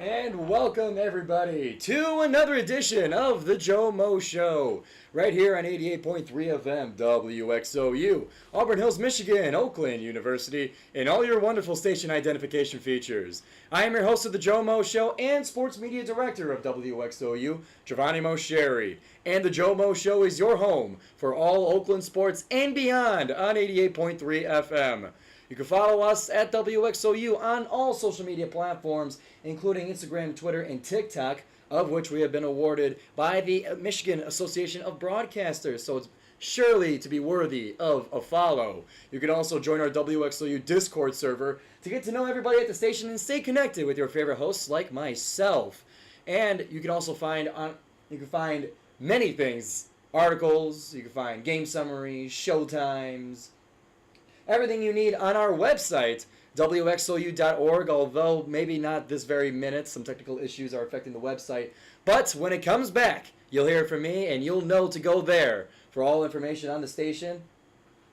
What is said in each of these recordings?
And welcome everybody to another edition of the GioMoShow, right here on 88.3 FM WXOU, Auburn Hills, Michigan, Oakland University, and all your wonderful station identification features. I am your host of the GioMoShow and sports media director of WXOU, Giovanni Mosheri, and the GioMoShow is your home for all Oakland sports and beyond on 88.3 FM. You can follow us at WXOU on all social media platforms, including Instagram, Twitter, and TikTok, of which we have been awarded by the Michigan Association of Broadcasters, so it's surely to be worthy of a follow. You can also join our WXOU Discord server to get to know everybody at the station and stay connected with your favorite hosts like myself. And you can also find many things, articles, you can find game summaries, showtimes, everything you need on our website, WXOU.org, although maybe not this very minute. Some technical issues are affecting the website. But when it comes back, you'll hear from me and you'll know to go there for all information on the station.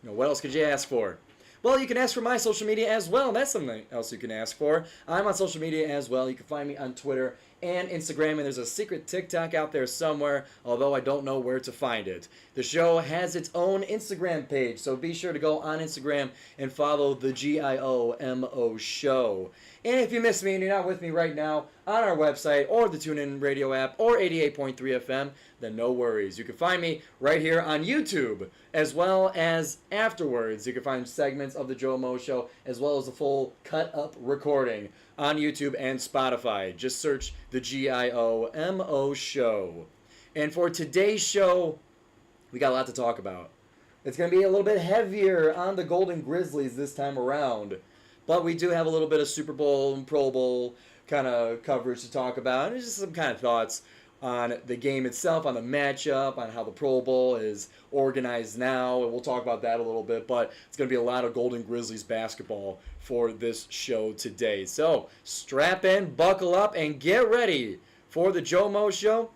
What else could you ask for? Well, you can ask for my social media as well. That's something else you can ask for. I'm on social media as well. You can find me on Twitter and Instagram, and there's a secret TikTok out there somewhere, although I don't know where to find it. The show has its own Instagram page, so be sure to go on Instagram and follow the GioMo Show. And if you miss me and you're not with me right now on our website or the TuneIn Radio app or 88.3 FM, then no worries. You can find me right here on YouTube, as well as afterwards. You can find segments of the GioMo Show, as well as the full cut-up recording on YouTube and Spotify. Just search the GioMo Show. And for today's show, we got a lot to talk about. It's going to be a little bit heavier on the Golden Grizzlies this time around. But we do have a little bit of Super Bowl and Pro Bowl kind of coverage to talk about. And just some kind of thoughts on the game itself, on the matchup, on how the Pro Bowl is organized now. And we'll talk about that a little bit. But it's going to be a lot of Golden Grizzlies basketball for this show today. So strap in, buckle up, and get ready for the GioMo Show.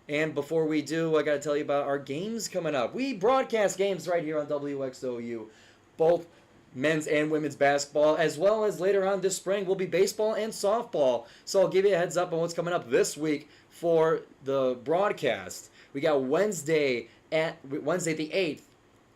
And before we do, I got to tell you about our games coming up. We broadcast games right here on WXOU, both men's and women's basketball, as well as later on this spring will be baseball and softball. So I'll give you a heads up on what's coming up this week for the broadcast. We got Wednesday the 8th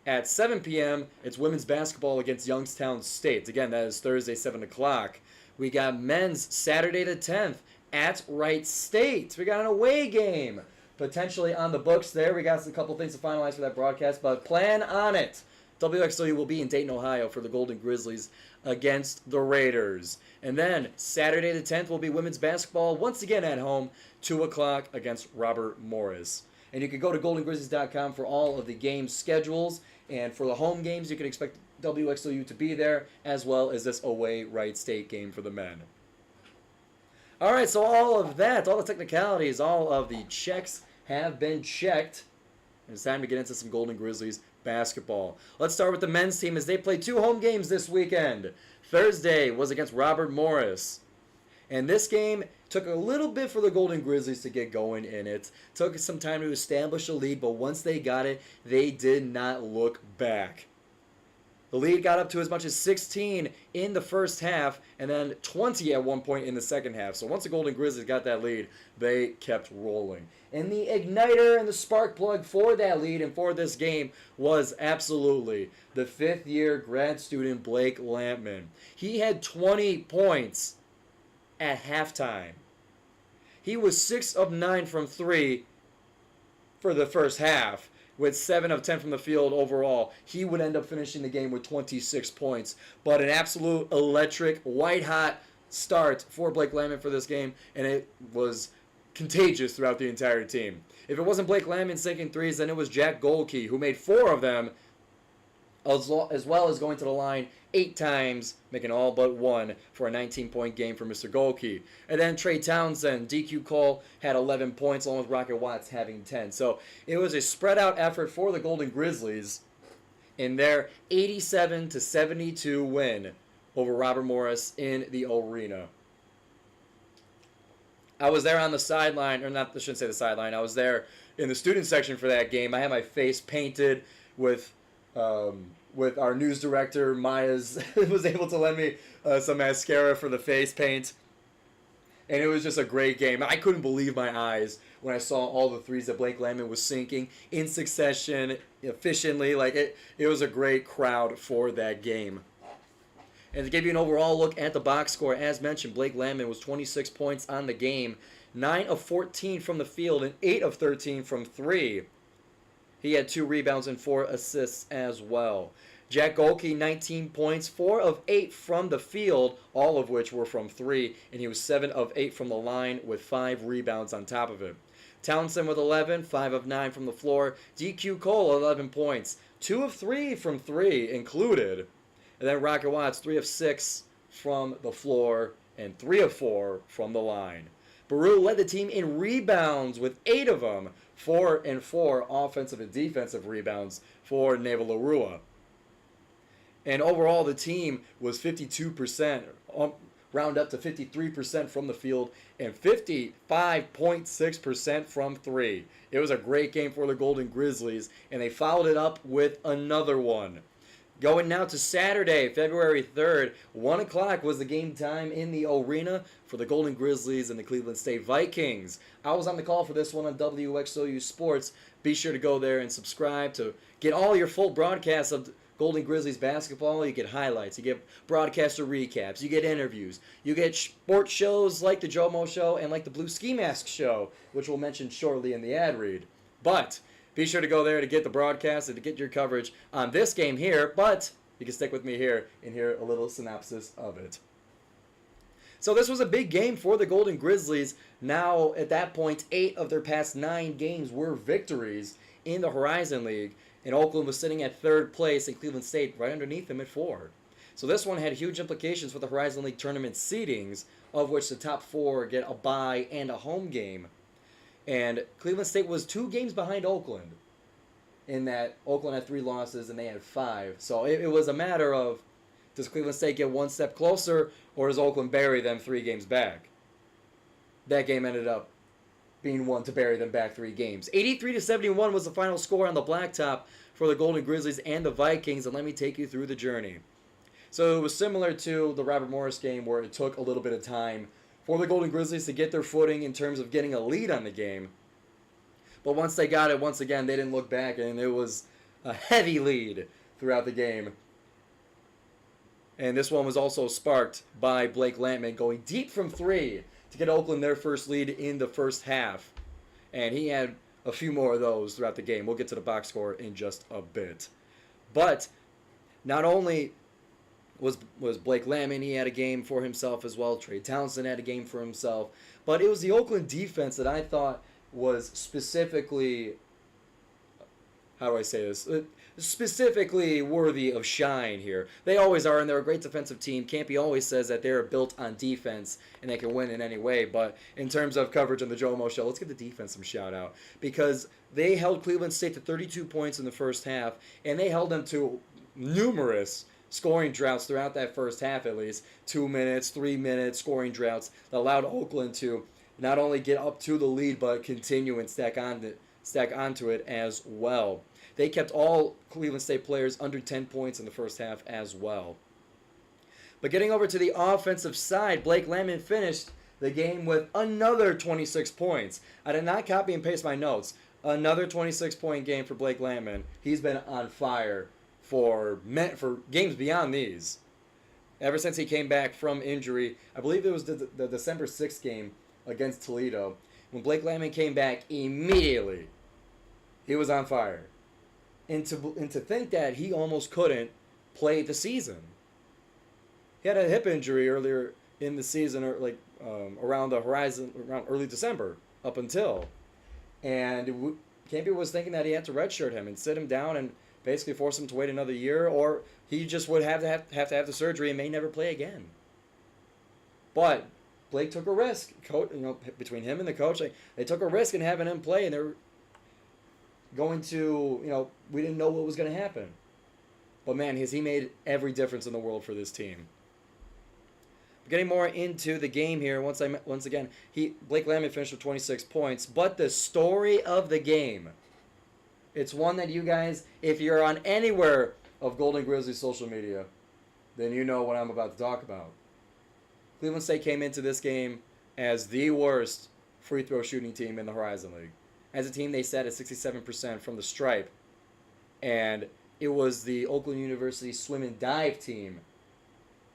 at 7 p.m. It's women's basketball against Youngstown State. Again, that is Thursday, 7 o'clock. We got men's Saturday the 10th at Wright State. We got an away game potentially on the books there. We got a couple things to finalize for that broadcast, but plan on it. WXOU will be in Dayton, Ohio for the Golden Grizzlies against the Raiders. And then Saturday the 10th will be women's basketball once again at home, 2 o'clock against Robert Morris. And you can go to goldengrizzlies.com for all of the game schedules. And for the home games, you can expect WXOU to be there, as well as this away Wright State game for the men. All right, so all of that, all the technicalities, all of the checks have been checked. It's time to get into some Golden Grizzlies basketball. Let's start with the men's team as they play 2 home games this weekend. Thursday was against Robert Morris. And this game took a little bit for the Golden Grizzlies to get going in it. Took some time to establish a lead, but once they got it, they did not look back. The lead got up to as much as 16 in the first half and then 20 at one point in the second half. So once the Golden Grizzlies got that lead, they kept rolling. And the igniter and the spark plug for that lead and for this game was absolutely the 5th-year grad student Blake Lampman. He had 20 points at halftime. He was 6 of 9 from 3 for the first half, with 7 of 10 from the field overall. He would end up finishing the game with 26 points. But an absolute electric, white-hot start for Blake Lampman for this game, and it was contagious throughout the entire team. If it wasn't Blake Lampman sinking threes, then it was Jack Golke, who made 4 of them, as well as going to the line 8 times, making all but 1 for a 19-point game for Mr. Golke. And then Trey Townsend, DQ Cole, had 11 points, along with Rocket Watts having 10. So it was a spread-out effort for the Golden Grizzlies in their 87-72 win over Robert Morris in the arena. I was there on the sideline, or not, I shouldn't say the sideline. I was there in the student section for that game. I had my face painted with our news director, Maya's, was able to lend me some mascara for the face paint. And it was just a great game. I couldn't believe my eyes when I saw all the threes that Blake Lamont was sinking in succession, efficiently. Like it was a great crowd for that game. And to give you an overall look at the box score, as mentioned, Blake Lamont was 26 points on the game, 9 of 14 from the field, and 8 of 13 from 3. He had 2 rebounds and 4 assists as well. Jack Golke, 19 points, 4 of 8 from the field, all of which were from 3, and he was 7 of 8 from the line with 5 rebounds on top of it. Townsend with 11, 5 of 9 from the floor. DQ Cole, 11 points, 2 of 3 from 3 included. And then Rocket Watts, 3 of 6 from the floor and 3 of 4 from the line. Baru led the team in rebounds with 8 of them, 4 and 4 offensive and defensive rebounds for Naval Arua. And overall, the team was 52%, round up to 53% from the field, and 55.6% from 3. It was a great game for the Golden Grizzlies, and they followed it up with another one. Going now to Saturday, February 3rd, 1 o'clock was the game time in the arena for the Golden Grizzlies and the Cleveland State Vikings. I was on the call for this one on WXOU Sports. Be sure to go there and subscribe to get all your full broadcasts of Golden Grizzlies basketball. You get highlights, you get broadcaster recaps, you get interviews, you get sports shows like the GioMoShow and like the Blue Ski Mask Show, which we'll mention shortly in the ad read. But be sure to go there to get the broadcast and to get your coverage on this game here, but you can stick with me here and hear a little synopsis of it. So this was a big game for the Golden Grizzlies. Now, at that point, 8 of their past 9 games were victories in the Horizon League, and Oakland was sitting at 3rd place and Cleveland State right underneath them at 4. So this one had huge implications for the Horizon League tournament seedings, of which the top 4 get a bye and a home game. And Cleveland State was 2 games behind Oakland, in that Oakland had 3 losses and they had 5. So it was a matter of, does Cleveland State get 1 step closer, or does Oakland bury them 3 games back? That game ended up being one to bury them back 3 games. 83-71 was the final score on the blacktop for the Golden Grizzlies and the Vikings, and let me take you through the journey. So it was similar to the Robert Morris game, where it took a little bit of time for the Golden Grizzlies to get their footing in terms of getting a lead on the game. But once they got it, once again, they didn't look back, and it was a heavy lead throughout the game. And this one was also sparked by Blake Lamont going deep from 3 to get Oakland their first lead in the first half. And he had a few more of those throughout the game. We'll get to the box score in just a bit. But not only was Blake Lamont, he had a game for himself as well. Trey Townsend had a game for himself. But it was the Oakland defense that I thought was specifically, how do I say this, specifically worthy of shine here. They always are, and they're a great defensive team. Campy always says that they're built on defense, and they can win in any way. But in terms of coverage on the GioMoShow, let's give the defense some shout-out, because they held Cleveland State to 32 points in the first half, and they held them to numerous scoring droughts throughout that first half, at least 2 minutes, 3 minutes scoring droughts that allowed Oakland to not only get up to the lead, but continue and stack onto it as well. They kept all Cleveland State players under 10 points in the first half as well. But getting over to the offensive side, Blake Lamont finished the game with another 26 points. I did not copy and paste my notes. Another 26-point game for Blake Lamont. He's been on fire for games beyond these. Ever since he came back from injury, I believe it was the December 6th game against Toledo. When Blake Lamont came back immediately, he was on fire. And to think that he almost couldn't play the season. He had a hip injury earlier in the season, or around the horizon, around early December, up until. And Campy was thinking that he had to redshirt him and sit him down and basically force him to wait another year, or he just would have to have the surgery and may never play again. But Blake took a risk. Between him and the coach, they took a risk in having him play, and they were going to, we didn't know what was going to happen. But man, has he made every difference in the world for this team. Getting more into the game here, once again, Blake Lamont finished with 26 points. But the story of the game, it's one that you guys, if you're on anywhere of Golden Grizzlies social media, then you know what I'm about to talk about. Cleveland State came into this game as the worst free throw shooting team in the Horizon League. As a team, they set at 67% from the stripe, and it was the Oakland University swim and dive team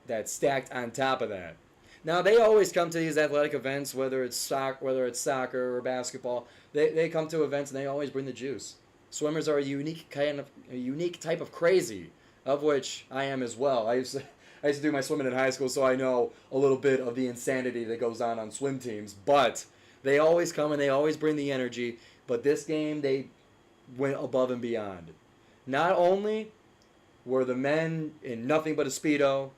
that stacked on top of that. Now they always come to these athletic events, whether it's soccer or basketball. They come to events and they always bring the juice. Swimmers are a unique type of crazy, of which I am as well. I used to do my swimming in high school, so I know a little bit of the insanity that goes on swim teams. But they always come and they always bring the energy. But this game, they went above and beyond. Not only were the men in nothing but a Speedo,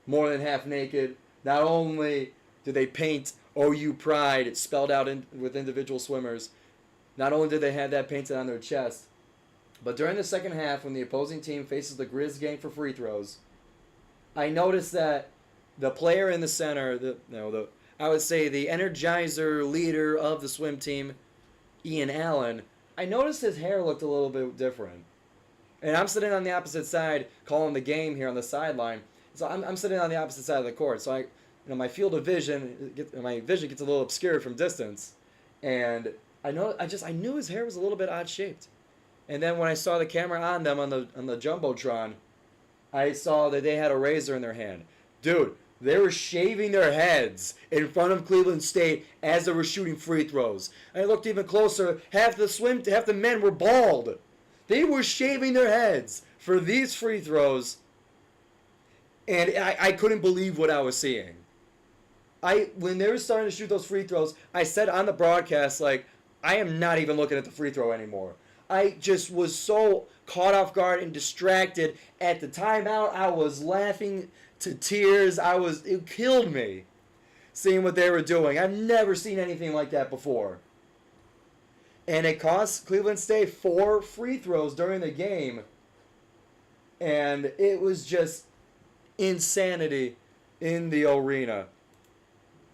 more than half naked, not only did they paint OU Pride spelled out with individual swimmers, not only did they have that painted on their chest, but during the second half, when the opposing team faces the Grizz gang for free throws, I noticed that the player in the center, I would say the energizer leader of the swim team, Ian Allen, I noticed his hair looked a little bit different. And I'm sitting on the opposite side calling the game here on the sideline. So I'm sitting on the opposite side of the court. So my field of vision, my vision gets a little obscured from distance. And I knew his hair was a little bit odd shaped. And then when I saw the camera on them on the Jumbotron, I saw that they had a razor in their hand. Dude, they were shaving their heads in front of Cleveland State as they were shooting free throws. I looked even closer. Half the men were bald. They were shaving their heads for these free throws. And I couldn't believe what I was seeing. When they were starting to shoot those free throws, I said on the broadcast, I am not even looking at the free throw anymore. I just was so caught off guard and distracted. At the timeout, I was laughing to tears. It killed me seeing what they were doing. I've never seen anything like that before. And it cost Cleveland State 4 free throws during the game. And it was just insanity in the arena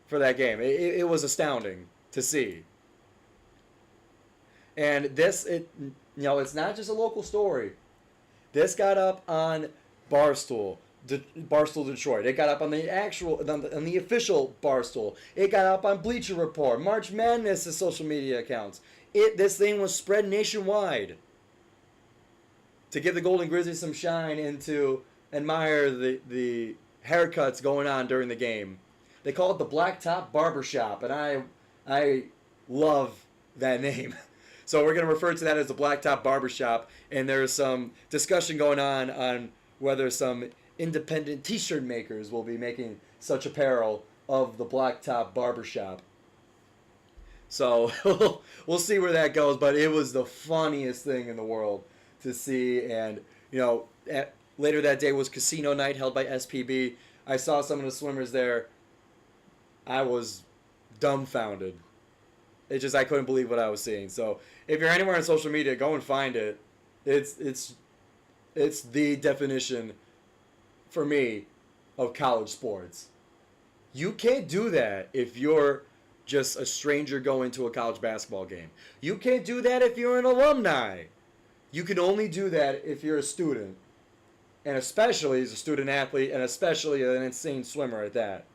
for that game. It was astounding to see. And it's not just a local story. This got up on Barstool Detroit. It got up on the official Barstool. It got up on Bleacher Report, March Madness' social media accounts. This thing was spread nationwide to give the Golden Grizzlies some shine and to admire the haircuts going on during the game. They call it the Blacktop Barbershop, and I love that name. So we're going to refer to that as the Blacktop Barbershop, and there's some discussion going on whether some independent t-shirt makers will be making such apparel of the Blacktop Barbershop. So we'll see where that goes, but it was the funniest thing in the world to see. And later that day was casino night held by SPB. I saw some of the swimmers there. I was dumbfounded. I couldn't believe what I was seeing. So if you're anywhere on social media, go and find it. It's the definition for me of college sports. You can't do that if you're just a stranger going to a college basketball game. You can't do that if you're an alumni. You can only do that if you're a student. And especially as a student athlete, and especially an insane swimmer at that.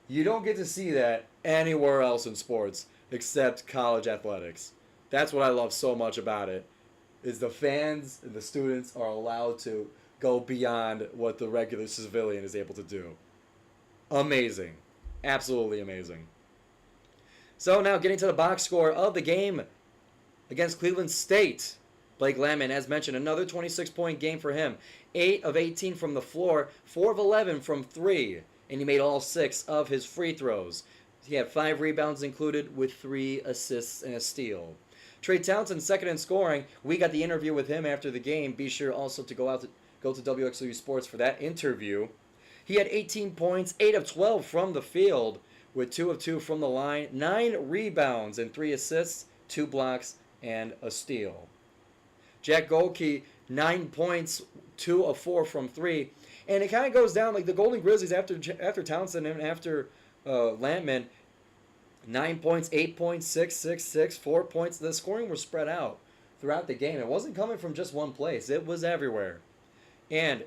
You don't get to see that anywhere else in sports except college athletics. That's what I love so much about it, is the fans and the students are allowed to go beyond what the regular civilian is able to do. Amazing. Absolutely amazing. So now getting to the box score of the game against Cleveland State. Blake Landman, as mentioned, another 26-point game for him. 8 of 18 from the floor, 4 of 11 from 3. And he made all 6 of his free throws. He had 5 rebounds included with 3 assists and a steal. Trey Townsend, second in scoring. We got the interview with him after the game. Be sure also to go to WXOU Sports for that interview. He had 18 points, 8 of 12 from the field, with 2 of 2 from the line, 9 rebounds and 3 assists, 2 blocks, and a steal. Jack Gohlke, 9 points, 2 of 4 from 3. And it kind of goes down like the Golden Grizzlies after Townsend and after Landman. 9 points, 8 points, 6, 6, 6, 4 points. The scoring was spread out throughout the game. It wasn't coming from just one place. It was everywhere. And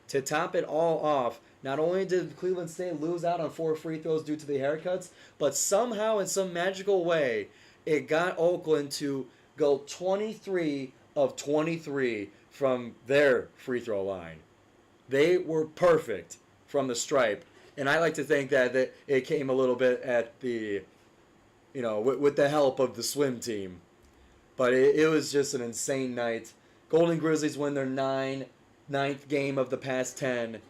to top it all off, Not only did Cleveland State lose out on 4 free throws due to the haircuts, but somehow in some magical way, it got Oakland to go 23 of 23 from their free throw line. They were perfect from the stripe. And I like to think that it came a little bit at the, with the help of the swim team. But it was just an insane night. Golden Grizzlies win their ninth game of the past 10.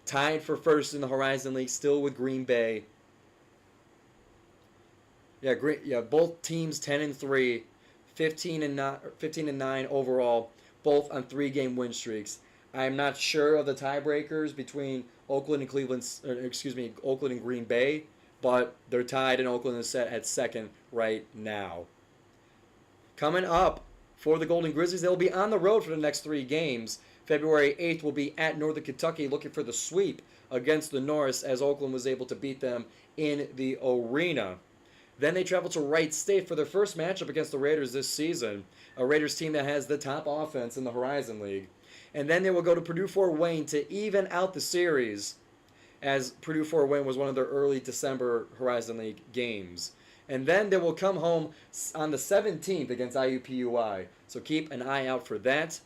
Tied for first in the Horizon League, still with Green Bay. Both teams 10-3, 15-9 overall, both on 3-game win streaks. I'm not sure of the tiebreakers between Oakland and Green Bay, but they're tied and Oakland is set at second right now. Coming up for the Golden Grizzlies, they'll be on the road for the next 3 games. February 8th will be at Northern Kentucky looking for the sweep against the Norse as Oakland was able to beat them in the arena. Then they travel to Wright State for their first matchup against the Raiders this season, a Raiders team that has the top offense in the Horizon League. And then they will go to Purdue-Fort Wayne to even out the series, as Purdue-Fort Wayne was one of their early December Horizon League games. And then they will come home on the 17th against IUPUI. So keep an eye out for that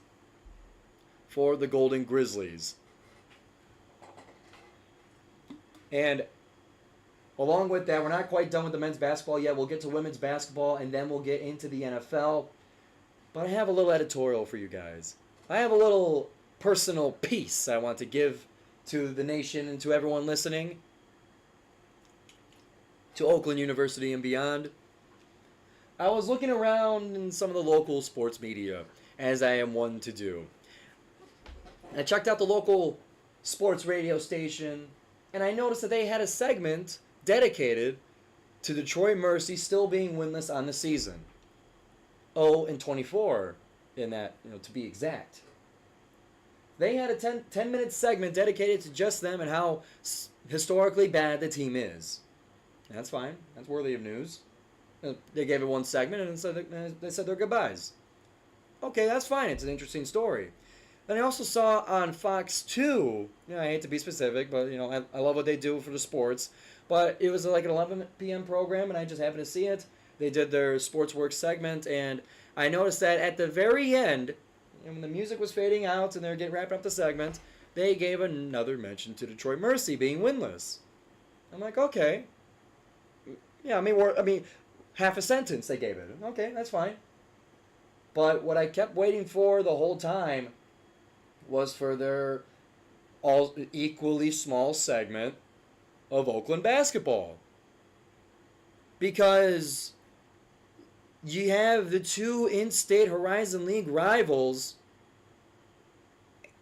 for the Golden Grizzlies. And along with that, we're not quite done with the men's basketball yet. We'll get to women's basketball, and then we'll get into the NFL. But I have a little editorial for you guys. I have a little personal piece I want to give to the nation and to everyone listening, to Oakland University and beyond. I was looking around in some of the local sports media, as I am one to do. I checked out the local sports radio station, and I noticed that they had a segment dedicated to Detroit Mercy still being winless on the season. 0-24 in that, to be exact. They had a 10-minute segment dedicated to just them and how historically bad the team is. That's fine. That's worthy of news. They gave it one segment and they said their goodbyes. Okay, that's fine. It's an interesting story. Then I also saw on Fox 2, I hate to be specific, but I love what they do for the sports, but it was like an 11 p.m. program and I just happened to see it. They did their sports work segment and I noticed that at the very end, when the music was fading out and they were wrapping up the segment, they gave another mention to Detroit Mercy being winless. I'm like, okay. Yeah, I mean, half a sentence they gave it. Okay, that's fine. But what I kept waiting for the whole time was for their all equally small segment of Oakland basketball. Because you have the 2 in-state Horizon League rivals,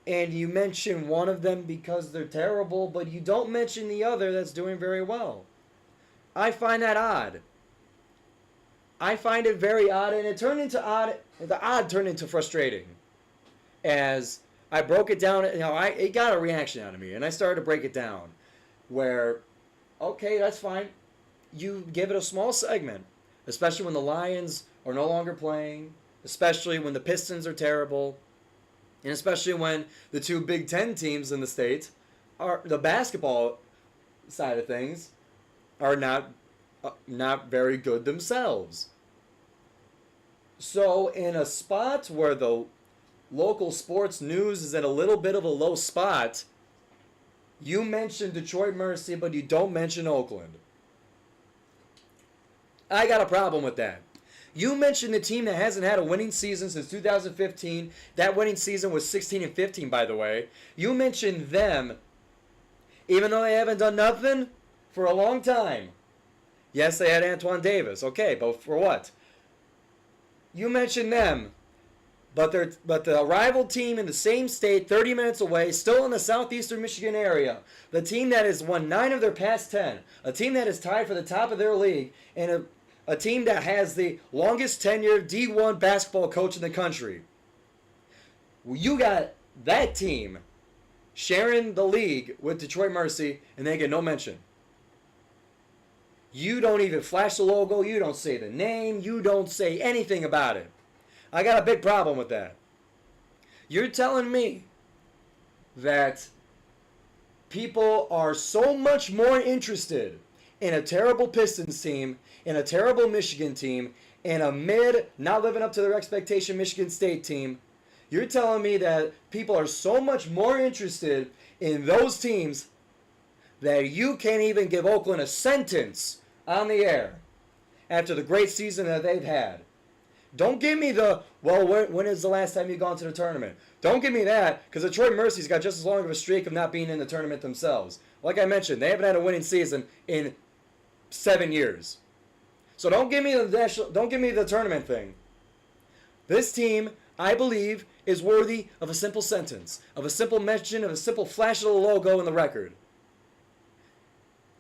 and you mention one of them because they're terrible, but you don't mention the other that's doing very well. I find that odd. I find it very odd, and it turned into odd. The odd turned into frustrating. As I broke it down, it got a reaction out of me, and I started to break it down. Where, okay, that's fine. You give it a small segment, especially when the Lions are no longer playing, especially when the Pistons are terrible, and especially when the 2 Big Ten teams in the state, are the basketball side of things, are not very good themselves. So in a spot where the local sports news is at a little bit of a low spot, you mention Detroit Mercy, but you don't mention Oakland. I got a problem with that. You mentioned the team that hasn't had a winning season since 2015. That winning season was 16-15, by the way. You mentioned them, even though they haven't done nothing for a long time. Yes, they had Antoine Davis. Okay, but for what? You mentioned them, but the rival team in the same state, 30 minutes away, still in the southeastern Michigan area, the team that has won 9 of their past 10, a team that is tied for the top of their league, and a team that has the longest tenured D1 basketball coach in the country. You got that team sharing the league with Detroit Mercy, and they get no mention. You don't even flash the logo. You don't say the name. You don't say anything about it. I got a big problem with that. You're telling me that people are so much more interested in a terrible Pistons team, in a terrible Michigan team, in a mid, not living up to their expectation Michigan State team. You're telling me that people are so much more interested in those teams that you can't even give Oakland a sentence on the air after the great season that they've had. Don't give me the, well, when is the last time you've gone to the tournament? Don't give me that, because Detroit Mercy's got just as long of a streak of not being in the tournament themselves. Like I mentioned, they haven't had a winning season in 7 years. So don't give me the tournament thing. This team, I believe, is worthy of a simple sentence, of a simple mention, of a simple flash of the logo in the record.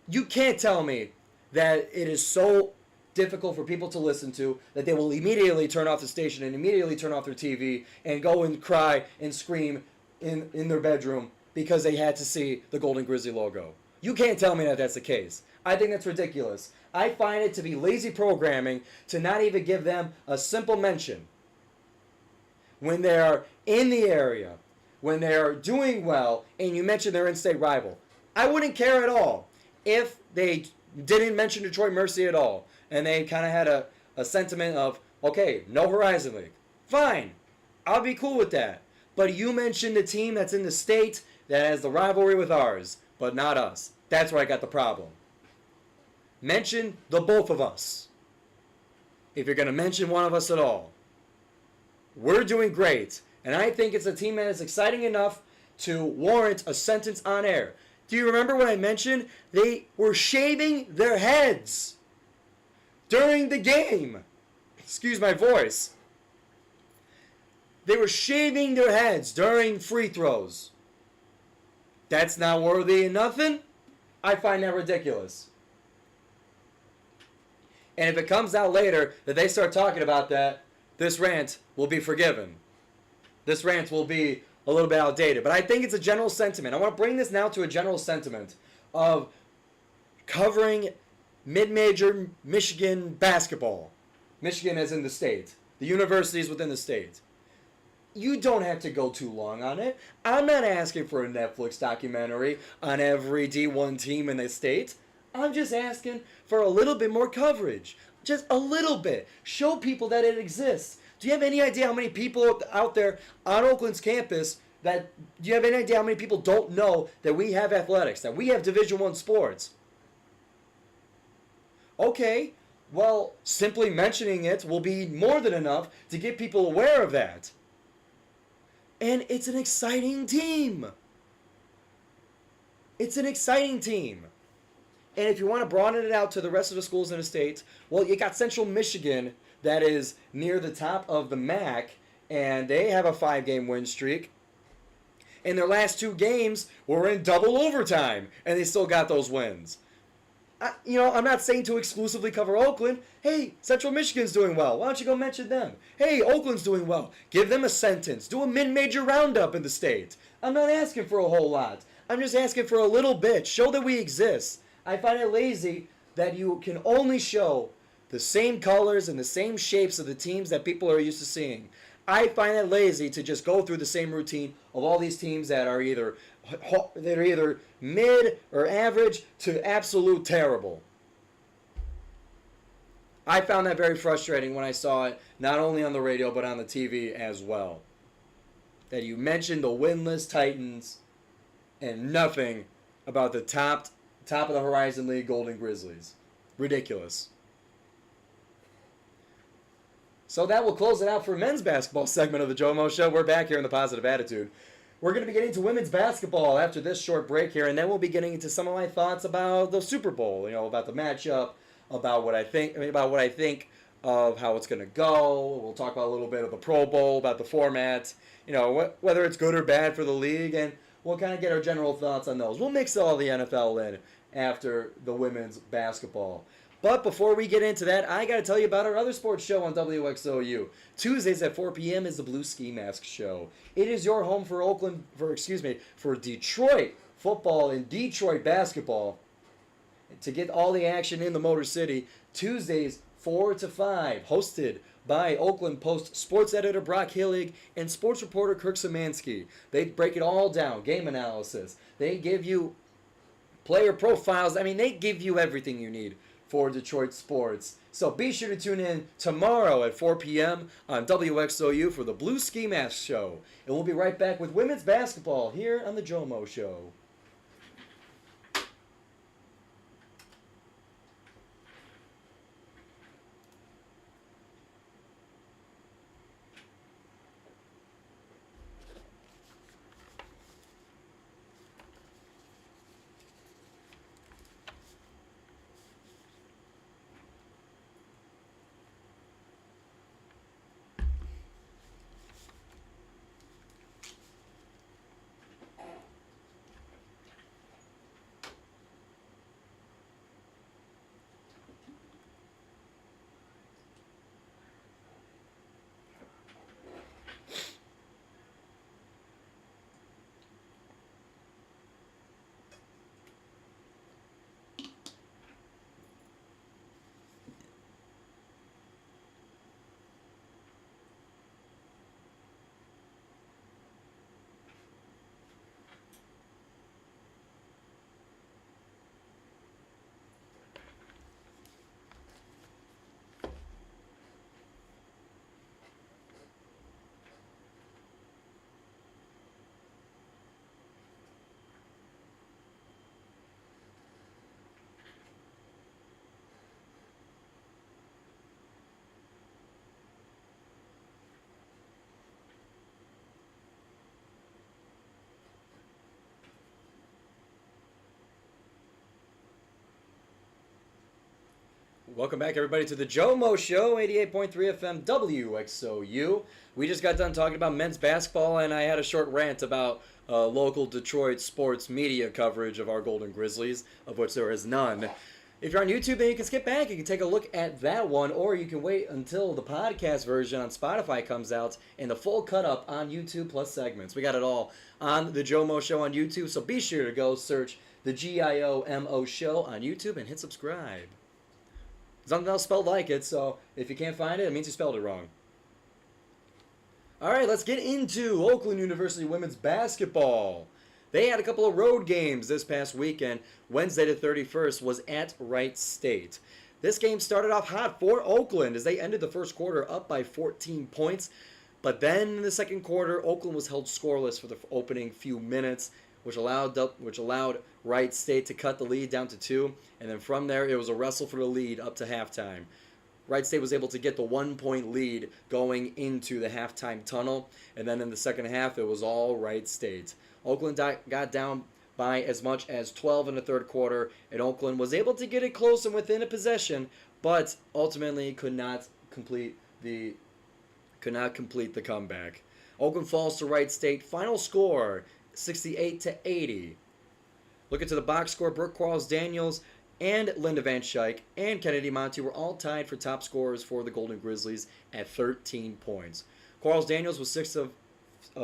You can't tell me that it is so difficult for people to listen to that they will immediately turn off the station and immediately turn off their TV and go and cry and scream in their bedroom because they had to see the Golden Grizzly logo. You can't tell me that that's the case. I think that's ridiculous. I find it to be lazy programming to not even give them a simple mention when they are in the area, when they are doing well, and you mention their in-state rival. I wouldn't care at all if they didn't mention Detroit Mercy at all, and they kind of had a sentiment of, okay, no Horizon League. Fine, I'll be cool with that. But you mentioned the team that's in the state that has the rivalry with ours, but not us. That's where I got the problem. Mention the both of us, if you're going to mention one of us at all. We're doing great, and I think it's a team that is exciting enough to warrant a sentence on air. Do you remember when I mentioned they were shaving their heads during the game? Excuse my voice. They were shaving their heads during free throws. That's not worthy of nothing? I find that ridiculous. And if it comes out later that they start talking about that, this rant will be forgiven. This rant will be a little bit outdated. But I think it's a general sentiment. I want to bring this now to a general sentiment of covering mid-major Michigan basketball. Michigan is in the state. The universities within the state. You don't have to go too long on it. I'm not asking for a Netflix documentary on every D1 team in the state. I'm just asking for a little bit more coverage. Just a little bit. Show people that it exists. Do you have any idea how many people out there on Oakland's campus do you have any idea how many people don't know that we have athletics, that we have Division I sports? Okay, well, simply mentioning it will be more than enough to get people aware of that. And it's an exciting team. It's an exciting team. And if you want to broaden it out to the rest of the schools in the state, well, you got Central Michigan that is near the top of the MAC, and they have a 5-game win streak. And their last 2 games were in double overtime, and they still got those wins. I'm not saying to exclusively cover Oakland. Hey, Central Michigan's doing well. Why don't you go mention them? Hey, Oakland's doing well. Give them a sentence. Do a mid-major roundup in the state. I'm not asking for a whole lot. I'm just asking for a little bit. Show that we exist. I find it lazy that you can only show the same colors and the same shapes of the teams that people are used to seeing. I find it lazy to just go through the same routine of all these teams that are either mid or average to absolute terrible. I found that very frustrating when I saw it, not only on the radio but on the TV as well. That you mentioned the winless Titans and nothing about the top of the Horizon League Golden Grizzlies. Ridiculous. So that will close it out for men's basketball segment of the GioMoShow. We're back here in the Positive Attitude. We're going to be getting to women's basketball after this short break here, and then we'll be getting into some of my thoughts about the Super Bowl, about the matchup, about what I think of how it's going to go. We'll talk about a little bit of the Pro Bowl, about the format, whether it's good or bad for the league, and we'll kind of get our general thoughts on those. We'll mix all the NFL in after the women's basketball. But before we get into that, I got to tell you about our other sports show on WXOU. Tuesdays at 4 p.m. is the Blue Ski Mask Show. It is your home for Detroit football and Detroit basketball. To get all the action in the Motor City, Tuesdays, 4 to 5, hosted by Oakland Post sports editor Brock Hillig and sports reporter Kirk Szymanski. They break it all down, game analysis. They give you player profiles. I mean, they give you everything you need for Detroit sports. So be sure to tune in tomorrow at 4 p.m. on WXOU for the Blue Ski Mask Show. And we'll be right back with women's basketball here on the JoMo Show. Welcome back, everybody, to the JoMo Show, 88.3 FM WXOU. We just got done talking about men's basketball, and I had a short rant about local Detroit sports media coverage of our Golden Grizzlies, of which there is none. If you're on YouTube, then you can skip back. You can take a look at that one, or you can wait until the podcast version on Spotify comes out and the full cut-up on YouTube plus segments. We got it all on the JoMo Show on YouTube, so be sure to go search the GioMo Show on YouTube and hit subscribe. Something else spelled like it, so if you can't find it, it means you spelled it wrong. All right, let's get into Oakland University women's basketball. They had a couple of road games this past weekend. Wednesday the 31st was at Wright State. This game started off hot for Oakland as they ended the first quarter up by 14 points. But then in the second quarter, Oakland was held scoreless for the opening few minutes, which allowed Wright State to cut the lead down to 2. And then from there, it was a wrestle for the lead up to halftime. Wright State was able to get the 1-point lead going into the halftime tunnel. And then in the second half, it was all Wright State. Oakland got down by as much as 12 in the third quarter, and Oakland was able to get it close and within a possession, but ultimately could not complete the comeback. Oakland falls to Wright State. Final score, 68-80. Looking to the box score, Brooke Quarles-Daniels and Linda Van Schaik and Kennedy Monty were all tied for top scorers for the Golden Grizzlies at 13 points. Quarles-Daniels was 6 of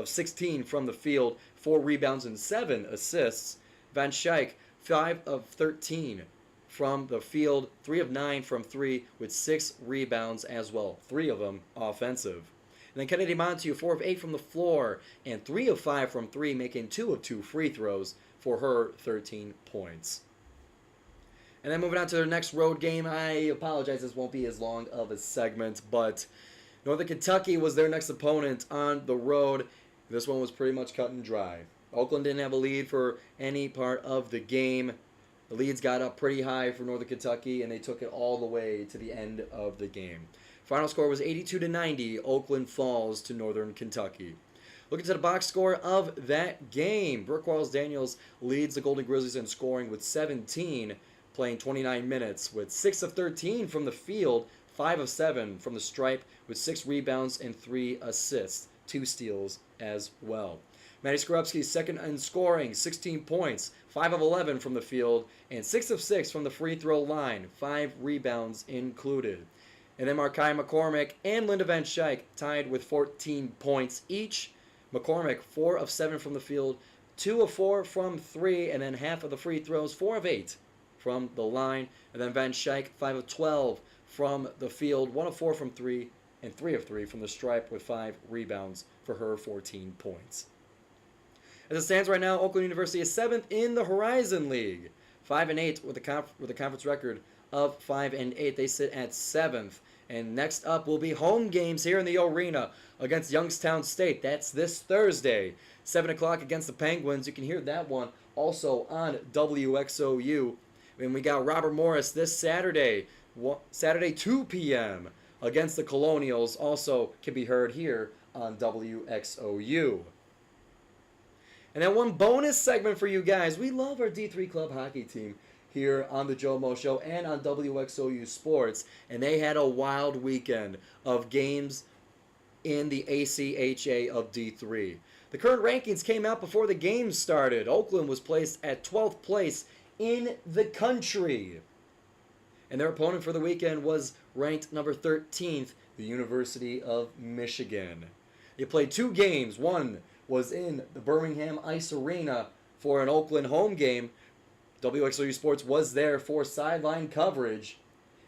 16 from the field, 4 rebounds and 7 assists. Van Schaik, 5 of 13 from the field, 3 of 9 from 3 with 6 rebounds as well, 3 of them offensive. And then Kennedy Montague, 4 of 8 from the floor and 3 of 5 from 3, making 2 of 2 free throws for her 13 points. And then moving on to their next road game, I apologize, this won't be as long of a segment, but Northern Kentucky was their next opponent on the road. This one was pretty much cut and dry. Oakland didn't have a lead for any part of the game. The leads got up pretty high for Northern Kentucky, and they took it all the way to the end of the game. Final score was 82-90. Oakland falls to Northern Kentucky. Looking to the box score of that game, Brooke Quarles-Daniels leads the Golden Grizzlies in scoring with 17, playing 29 minutes with 6 of 13 from the field, 5 of 7 from the stripe with 6 rebounds and 3 assists, 2 steals as well. Maddie Skorupski second in scoring, 16 points, 5 of 11 from the field, and 6 of 6 from the free throw line, 5 rebounds included. And then Markai McCormick and Linda Van Schaik tied with 14 points each. McCormick, 4 of 7 from the field, 2 of 4 from 3, and then half of the free throws, 4 of 8 from the line. And then Van Schaik, 5 of 12 from the field, 1 of 4 from 3, and 3 of 3 from the stripe with 5 rebounds for her 14 points. As it stands right now, Oakland University is 7th in the Horizon League, 5-8 with a conference record of 5-8. They sit at 7th. And next up will be home games here in the arena against Youngstown State. That's this Thursday, 7 o'clock against the Penguins. You can hear that one also on WXOU. And we got Robert Morris this Saturday, 2 p.m. against the Colonials. Also can be heard here on WXOU. And then one bonus segment for you guys. We love our D3 club hockey team here on the GioMoShow and on WXOU Sports. And they had a wild weekend of games in the ACHA of D3. The current rankings came out before the games started. Oakland was placed at 12th place in the country. And their opponent for the weekend was ranked number 13th, the University of Michigan. They played 2 games. One was in the Birmingham Ice Arena for an Oakland home game. WXOU Sports was there for sideline coverage.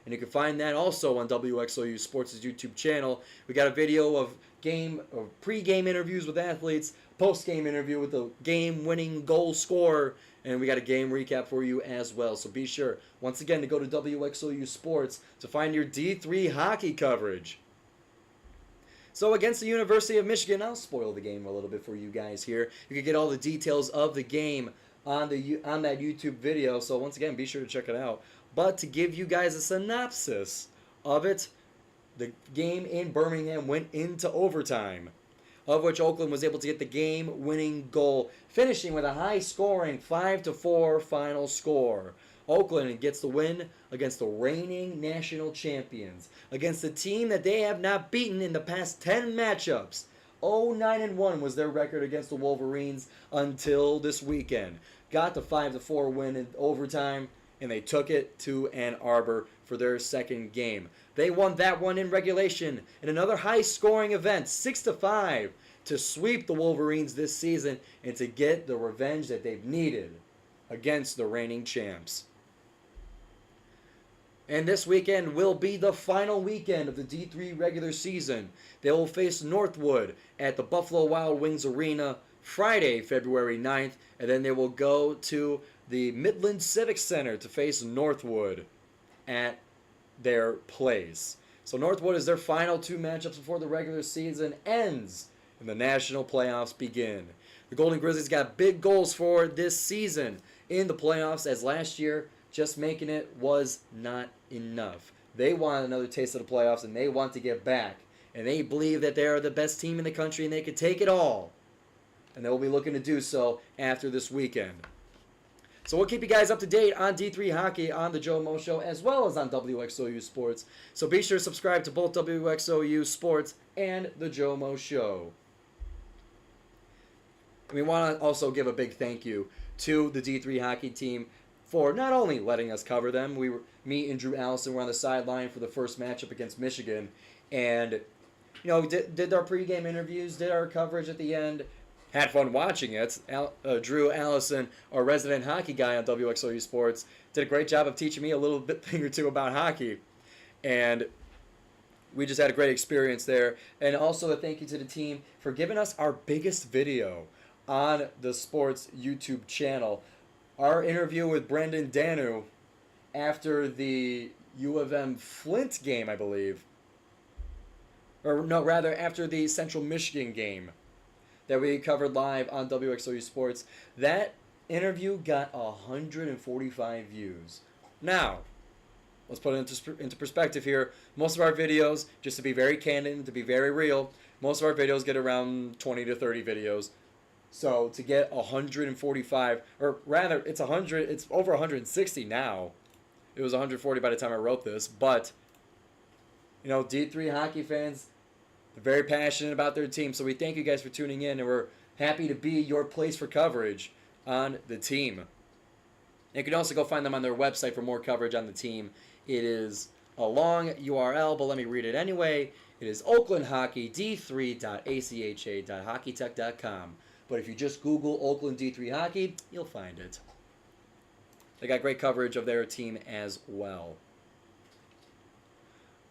And you can find that also on WXOU Sports' YouTube channel. We got a video of pre-game interviews with athletes, post-game interview with the game-winning goal scorer, and we got a game recap for you as well. So be sure, once again, to go to WXOU Sports to find your D3 hockey coverage. So against the University of Michigan, I'll spoil the game a little bit for you guys here. You can get all the details of the game on that YouTube video. So once again, be sure to check it out. But to give you guys a synopsis of it, the game in Birmingham went into overtime, of which Oakland was able to get the game-winning goal, finishing with a high-scoring 5-4 final score. Oakland gets the win against the reigning national champions, against a team that they have not beaten in the past 10 matchups. 0-9-1 was their record against the Wolverines until this weekend. Got the 5-4 win in overtime, and they took it to Ann Arbor for their second game. They won that one in regulation in another high-scoring event, 6-5, to sweep the Wolverines this season and to get the revenge that they've needed against the reigning champs. And this weekend will be the final weekend of the D3 regular season. They will face Northwood at the Buffalo Wild Wings Arena Friday, February 9th, and then they will go to the Midland Civic Center to face Northwood at their place. So Northwood is their final 2 matchups before the regular season ends and the national playoffs begin. The Golden Grizzlies got big goals for this season in the playoffs, as last year just making it was not enough. They want another taste of the playoffs, and they want to get back. And they believe that they are the best team in the country and they can take it all. And they will be looking to do so after this weekend. So we'll keep you guys up to date on D3 hockey on the GioMoShow as well as on WXOU Sports. So be sure to subscribe to both WXOU Sports and the GioMoShow. We want to also give a big thank you to the D3 hockey team for not only letting us cover them. Me and Drew Allison were on the sideline for the first matchup against Michigan, and did our pregame interviews, did our coverage at the end, had fun watching it. Drew Allison, our resident hockey guy on WXOU Sports, did a great job of teaching me a little thing or two about hockey, and we just had a great experience there. And also a thank you to the team for giving us our biggest video on the sports YouTube channel. Our interview with Brendan Danu after the U of M Flint game, I believe. Or no, rather after the Central Michigan game that we covered live on WXOU Sports. That interview got 145 views. Now, let's put it into perspective here. Most of our videos, just to be very candid and to be very real, most of our videos get around 20 to 30 videos. So to get 145, or rather, it's over 160 now. It was 140 by the time I wrote this, but D3 hockey fans, they're very passionate about their team. So we thank you guys for tuning in, and we're happy to be your place for coverage on the team. And you can also go find them on their website for more coverage on the team. It is a long URL, but let me read it anyway. It is oaklandhockey.d3.acha.hockeytech.com. But if you just Google Oakland D3 Hockey, you'll find it. They got great coverage of their team as well.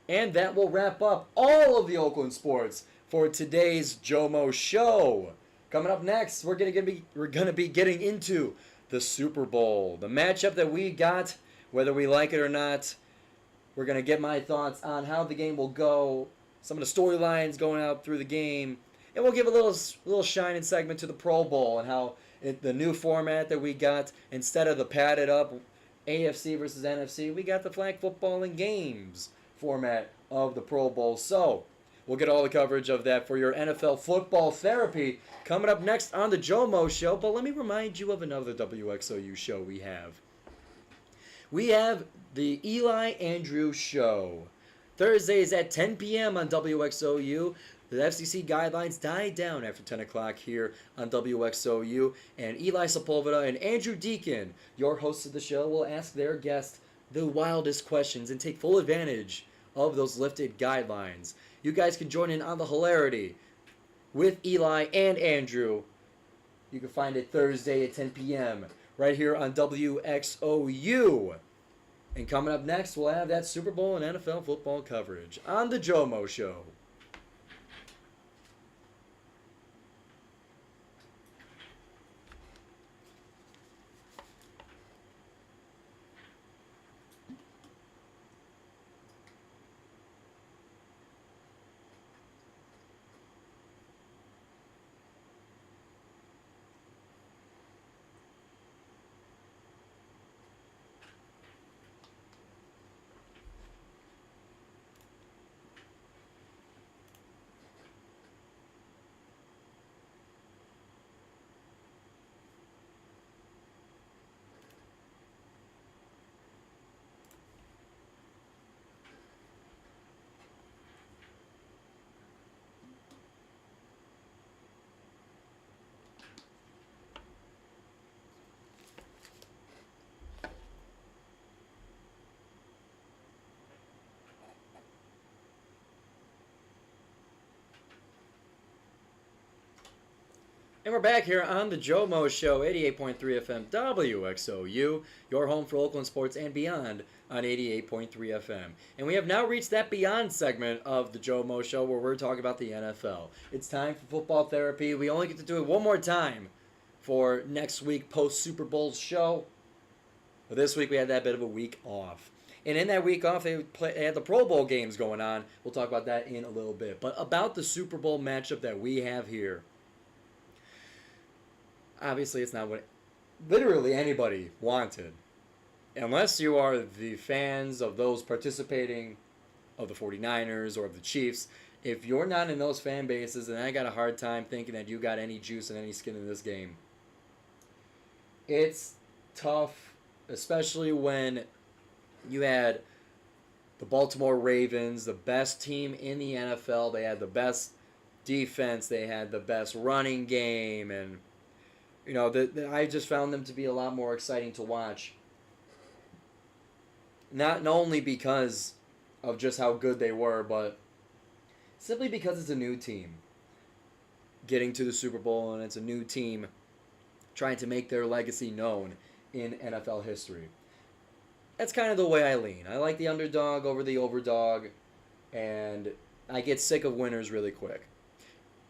And that will wrap up all of the Oakland sports for today's JOMO show. Coming up next, we're gonna be getting into the Super Bowl, the matchup that we got, whether we like it or not. We're gonna get my thoughts on how the game will go, some of the storylines going out through the game, and we'll give a little shining segment to the Pro Bowl and how the new format that we got, instead of the padded up AFC versus NFC, we got the flag football and games format of the Pro Bowl. So we'll get all the coverage of that for your NFL football therapy coming up next on the JOMO show. But let me remind you of another WXOU show we have. We have the Eli Andrew Show. Thursdays at 10 p.m. on WXOU. The FCC guidelines died down after 10 o'clock here on WXOU. And Eli Sepulveda and Andrew Deacon, your hosts of the show, will ask their guests the wildest questions and take full advantage of those lifted guidelines. You guys can join in on the hilarity with Eli and Andrew. You can find it Thursday at 10 p.m. right here on WXOU. And coming up next, we'll have that Super Bowl and NFL football coverage on the JOMO show. And we're back here on the JOMO Show, 88.3 FM WXOU, your home for Oakland sports and beyond on 88.3 FM. And we have now reached that beyond segment of the JOMO Show where we're talking about the NFL. It's time for football therapy. We only get to do it one more time for next week post-Super Bowl show. But this week we had that bit of a week off. And in that week off, they had the Pro Bowl games going on. We'll talk about that in a little bit. But about the Super Bowl matchup that we have here. Obviously, it's not what literally anybody wanted. Unless you are the fans of those participating of the 49ers or of the Chiefs, if you're not in those fan bases, then I got a hard time thinking that you got any juice and any skin in this game. It's tough, especially when you had the Baltimore Ravens, the best team in the NFL. They had the best defense. They had the best running game, and you know, I just found them to be a lot more exciting to watch. Not only because of just how good they were, but simply because it's a new team getting to the Super Bowl, and it's a new team trying to make their legacy known in NFL history. That's kind of the way I lean. I like the underdog over the overdog, and I get sick of winners really quick.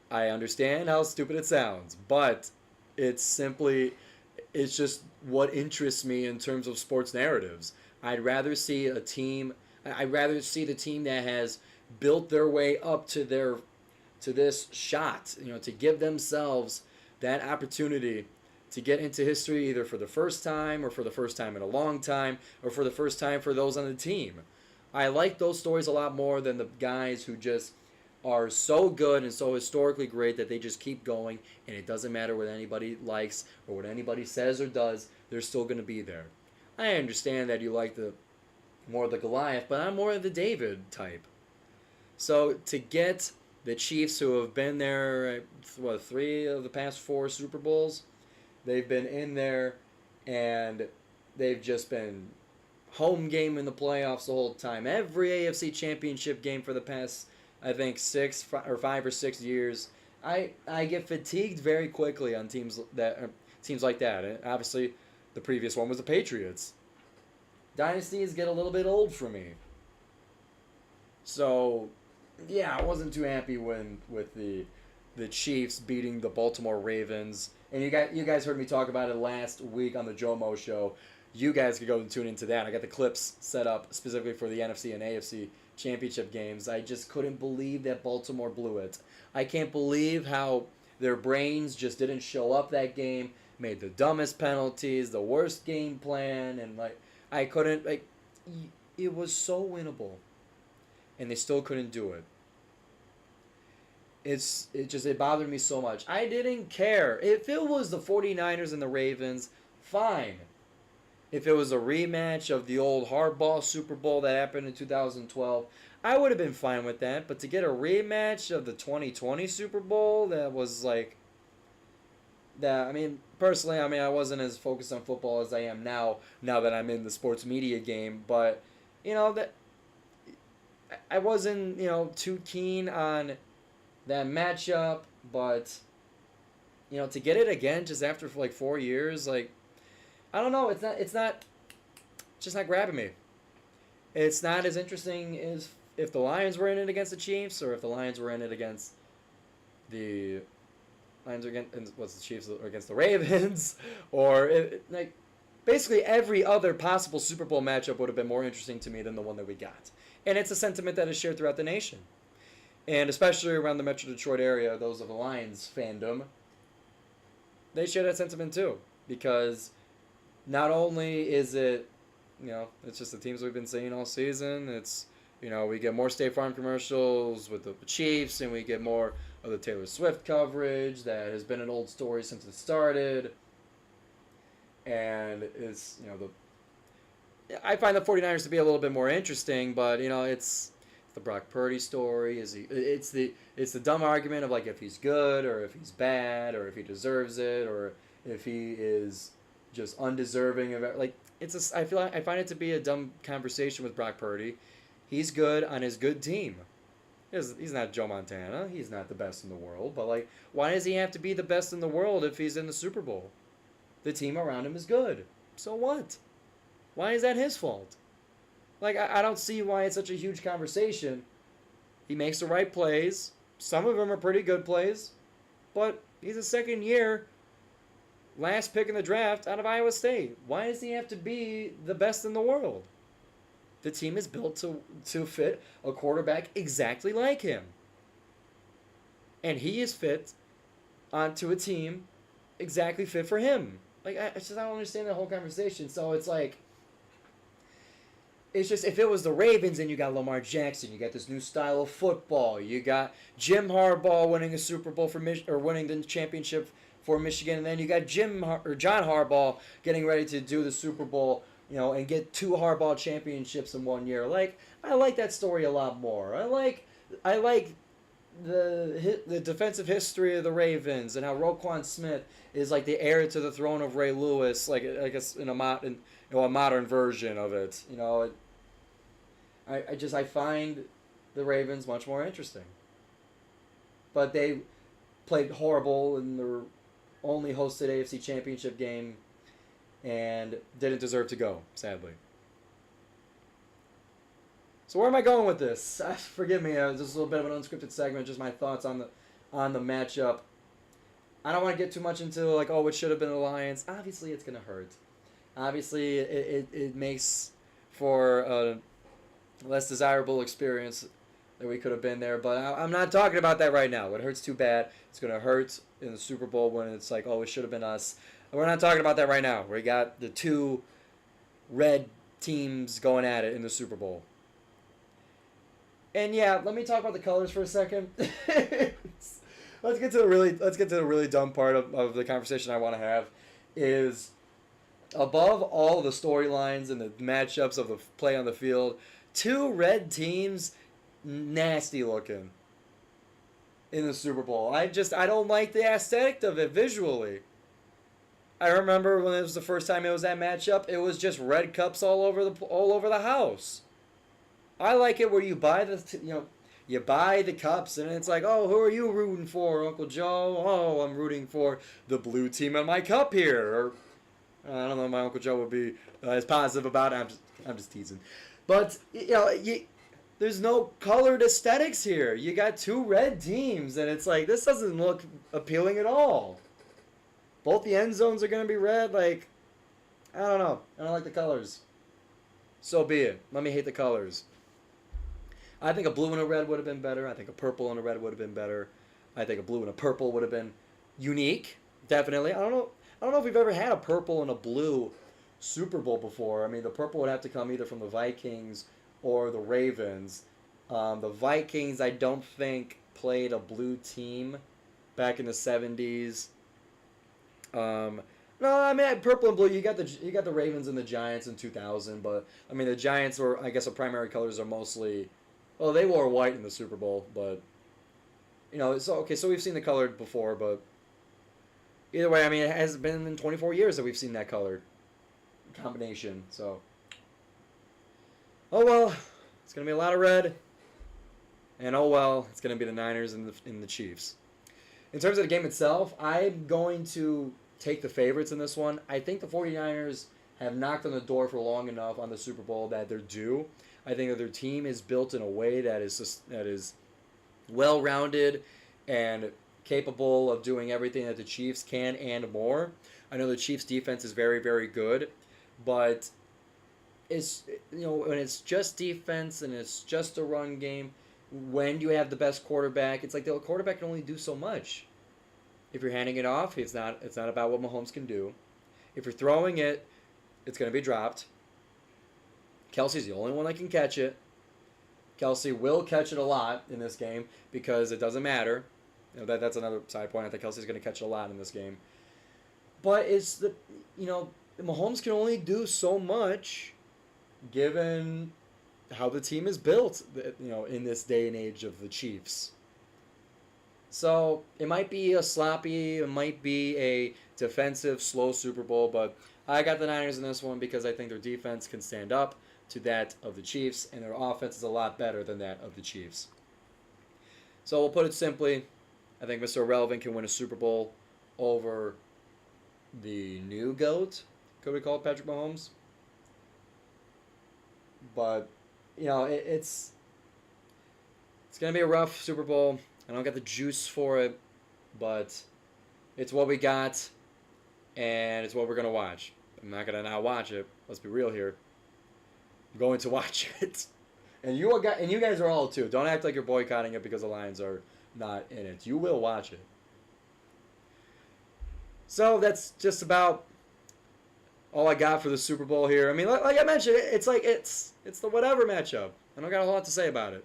I understand how stupid it sounds, but it's just what interests me in terms of sports narratives. I'd rather see the team that has built their way up to this shot, to give themselves that opportunity to get into history either for the first time or for the first time in a long time or for the first time for those on the team. I like those stories a lot more than the guys who just are so good and so historically great that they just keep going, and it doesn't matter what anybody likes or what anybody says or does, they're still going to be there. I understand that you like more of the Goliath, but I'm more of the David type. So to get the Chiefs, who have been there, 3 of the past 4 Super Bowls, they've been in there, and they've just been home game in the playoffs the whole time. Every AFC Championship game for the past, I think, 5 or 6 years. I get fatigued very quickly on teams like that. And obviously, the previous one was the Patriots. Dynasties get a little bit old for me. So, yeah, I wasn't too happy with the Chiefs beating the Baltimore Ravens. And you guys heard me talk about it last week on the JoMo show. You guys could go and tune into that. I got the clips set up specifically for the NFC and AFC championship games. I just couldn't believe that Baltimore blew it. I can't believe how their brains just didn't show up that game, made the dumbest penalties, the worst game plan, and I couldn't it was so winnable, and they still couldn't do it. It bothered me so much. I didn't care. If it was the 49ers and the Ravens, fine. If it was a rematch of the old hardball Super Bowl that happened in 2012, I would have been fine with that. But to get a rematch of the 2020 Super Bowl, that was like that. I mean, personally, I wasn't as focused on football as I am now. Now that I'm in the sports media game, but that I wasn't too keen on that matchup. But to get it again just after like 4 years, I don't know. It's just not grabbing me. It's not as interesting as if the Lions were in it against the Chiefs, or if the Lions were in it against the Lions against what's the Chiefs or against the Ravens, or basically every other possible Super Bowl matchup would have been more interesting to me than the one that we got. And it's a sentiment that is shared throughout the nation, and especially around the Metro Detroit area, those of the Lions fandom, they share that sentiment too, because not only is it, it's just the teams we've been seeing all season. It's, we get more State Farm commercials with the Chiefs, and we get more of the Taylor Swift coverage that has been an old story since it started. And it's, I find the 49ers to be a little bit more interesting, but, it's the Brock Purdy story. It's the dumb argument of if he's good or if he's bad or if he deserves it or if he is just undeserving of it. I find it to be a dumb conversation with Brock Purdy. He's good on his good team. He's not Joe Montana. He's not the best in the world. But why does he have to be the best in the world if he's in the Super Bowl? The team around him is good. So what? Why is that his fault? I don't see why it's such a huge conversation. He makes the right plays. Some of them are pretty good plays. But he's a second year last pick in the draft out of Iowa State. Why does he have to be the best in the world? The team is built to fit a quarterback exactly like him. And he is fit onto a team exactly fit for him. I don't understand the whole conversation. So it's just if it was the Ravens and you got Lamar Jackson, you got this new style of football, you got Jim Harbaugh winning a Super Bowl or winning the championship for Michigan, and then you got John Harbaugh getting ready to do the Super Bowl, and get 2 Harbaugh championships in 1 year. I like that story a lot more. I like the defensive history of the Ravens and how Roquan Smith is the heir to the throne of Ray Lewis, I guess in a modern version of it. I find the Ravens much more interesting, but they played horrible in their only hosted AFC Championship game and didn't deserve to go, sadly. So where am I going with this? Forgive me, just a little bit of an unscripted segment, just my thoughts on the matchup. I don't want to get too much into it should have been the Lions. Obviously, it's going to hurt. Obviously, it makes for a less desirable experience that we could have been there, but I'm not talking about that right now. It hurts too bad. It's going to hurt in the Super Bowl when it's it should have been us. We're not talking about that right now. We got the 2 red teams going at it in the Super Bowl. And yeah, let me talk about the colors for a second. Let's get to the really dumb part of the conversation I want to have. Is above all the storylines and the matchups of the play on the field, 2 red teams, nasty looking in the Super Bowl. I don't like the aesthetic of it visually. I remember when it was the first time it was that matchup, it was just red cups all over the house. I like it where you buy you buy the cups and it's oh, who are you rooting for, Uncle Joe? Oh, I'm rooting for the blue team on my cup here. Or I don't know, my Uncle Joe would be as positive about it. I'm just teasing. But there's no colored aesthetics here. You got two red teams, and it's like this doesn't look appealing at all. Both the end zones are gonna be red. Like, I don't know. I don't like the colors. So be it. Let me hate the colors. I think a blue and a red would have been better. I think a purple and a red would have been better. I think a blue and a purple would have been unique. Definitely. I don't know. I don't know if we've ever had a purple and a blue Super Bowl before. I mean, the purple would have to come either from the Vikings or the Ravens. The Vikings, I don't think, played a blue team back in the 70s. No, I mean purple and blue. You got the Ravens and the Giants in 2000, but I mean the Giants were, I guess, the primary colors are mostly. Well, they wore white in the Super Bowl, but so okay. So we've seen the colored before, but either way, I mean it has been in 24 years that we've seen that colored combination. So, oh well, it's gonna be a lot of red, and oh well, it's gonna be the Niners and the Chiefs. In terms of the game itself, I'm going to take the favorites in this one. I think the 49ers have knocked on the door for long enough on the Super Bowl that they're due. I think that their team is built in a way that is well-rounded and capable of doing everything that the Chiefs can and more. I know the Chiefs' defense is very, very good, but it's when it's just defense and it's just a run game, when you have the best quarterback, it's like the quarterback can only do so much. If you're handing it off, it's not about what Mahomes can do. If you're throwing it, it's going to be dropped. Kelsey's the only one that can catch it. Kelsey will catch it a lot in this game because it doesn't matter. That's another side point. I think Kelsey's going to catch it a lot in this game. But it's Mahomes can only do so much given how the team is built, in this day and age of the Chiefs. So it might be a sloppy, it might be a defensive, slow Super Bowl, but I got the Niners in this one because I think their defense can stand up to that of the Chiefs, and their offense is a lot better than that of the Chiefs. So we'll put it simply, I think Mr. Irrelevant can win a Super Bowl over the new GOAT, could we call it Patrick Mahomes? But, it's going to be a rough Super Bowl. I don't got the juice for it, but it's what we got, and it's what we're going to watch. I'm not going to not watch it. Let's be real here. I'm going to watch it. And you guys are all too. Don't act like you're boycotting it because the Lions are not in it. You will watch it. So that's just about all I got for the Super Bowl here. I mean, like I mentioned, it's the whatever matchup. I don't got a lot to say about it.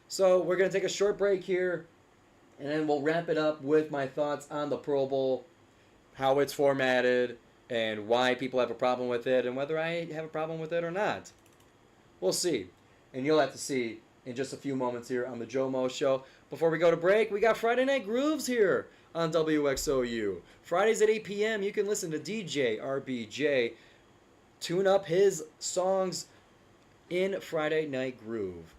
So we're going to take a short break here, and then we'll wrap it up with my thoughts on the Pro Bowl, how it's formatted, and why people have a problem with it, and whether I have a problem with it or not. We'll see. And you'll have to see in just a few moments here on the GioMoShow. Before we go to break, we got Friday Night Grooves here on WXOU. Fridays at 8 p.m., you can listen to DJ RBJ tune up his songs in Friday Night Groove.